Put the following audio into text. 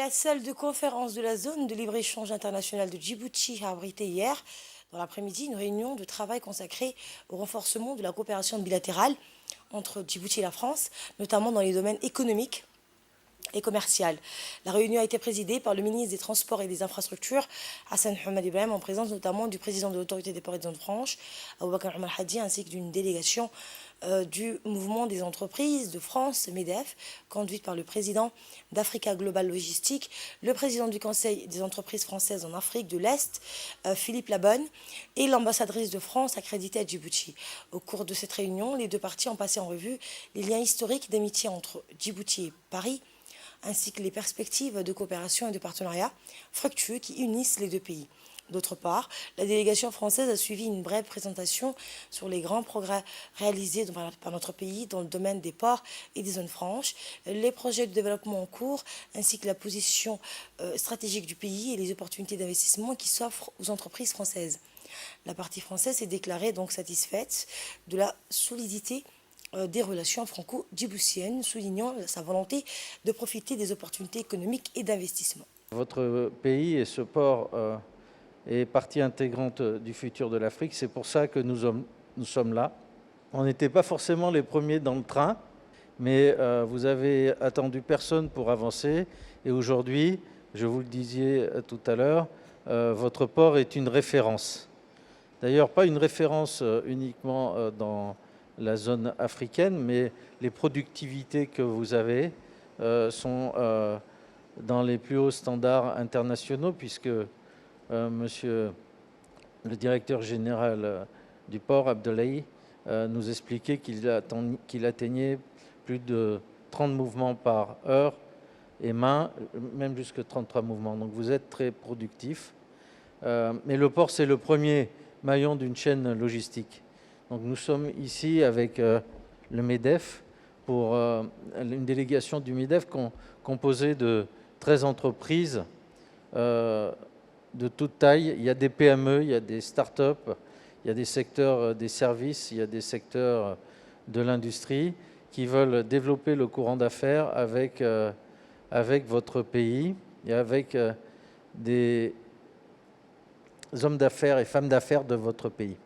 La salle de conférence de la zone de libre-échange international de Djibouti a abrité hier, dans l'après-midi, une réunion de travail consacrée au renforcement de la coopération bilatérale entre Djibouti et la France, notamment dans les domaines économiques et commercial. La réunion a été présidée par le ministre des Transports et des Infrastructures, Hassan Hamad Ibrahim, en présence notamment du président de l'autorité des ports et des zones franches, Aboubakar Omar Hadi, ainsi que d'une délégation du mouvement des entreprises de France, MEDEF, conduite par le président d'Africa Global Logistique, le président du Conseil des entreprises françaises en Afrique de l'Est, Philippe Labonne, et l'ambassadrice de France accréditée à Djibouti. Au cours de cette réunion, les deux parties ont passé en revue les liens historiques d'amitié entre Djibouti et Paris, ainsi que les perspectives de coopération et de partenariat fructueux qui unissent les deux pays. D'autre part, la délégation française a suivi une brève présentation sur les grands progrès réalisés par notre pays dans le domaine des ports et des zones franches, les projets de développement en cours, ainsi que la position stratégique du pays et les opportunités d'investissement qui s'offrent aux entreprises françaises. La partie française s'est déclarée donc satisfaite de la solidité des relations franco-djiboutiennes, soulignant sa volonté de profiter des opportunités économiques et d'investissement. Votre pays et ce port est partie intégrante du futur de l'Afrique. C'est pour ça que nous sommes là. On n'était pas forcément les premiers dans le train, mais vous avez attendu personne pour avancer. Et aujourd'hui, je vous le disais tout à l'heure, votre port est une référence. D'ailleurs, pas une référence uniquement dans la zone africaine, mais les productivités que vous avez sont dans les plus hauts standards internationaux, puisque monsieur le directeur général du port, Abdoulaye, nous expliquait qu'il atteignait plus de 30 mouvements par heure et même jusqu'à 33 mouvements. Donc vous êtes très productif. Mais le port, c'est le premier maillon d'une chaîne logistique. Donc nous sommes ici avec le MEDEF pour une délégation du MEDEF composée de 13 entreprises de toute taille. Il y a des PME, il y a des start-up, il y a des secteurs des services, il y a des secteurs de l'industrie qui veulent développer le courant d'affaires avec votre pays et avec des hommes d'affaires et femmes d'affaires de votre pays.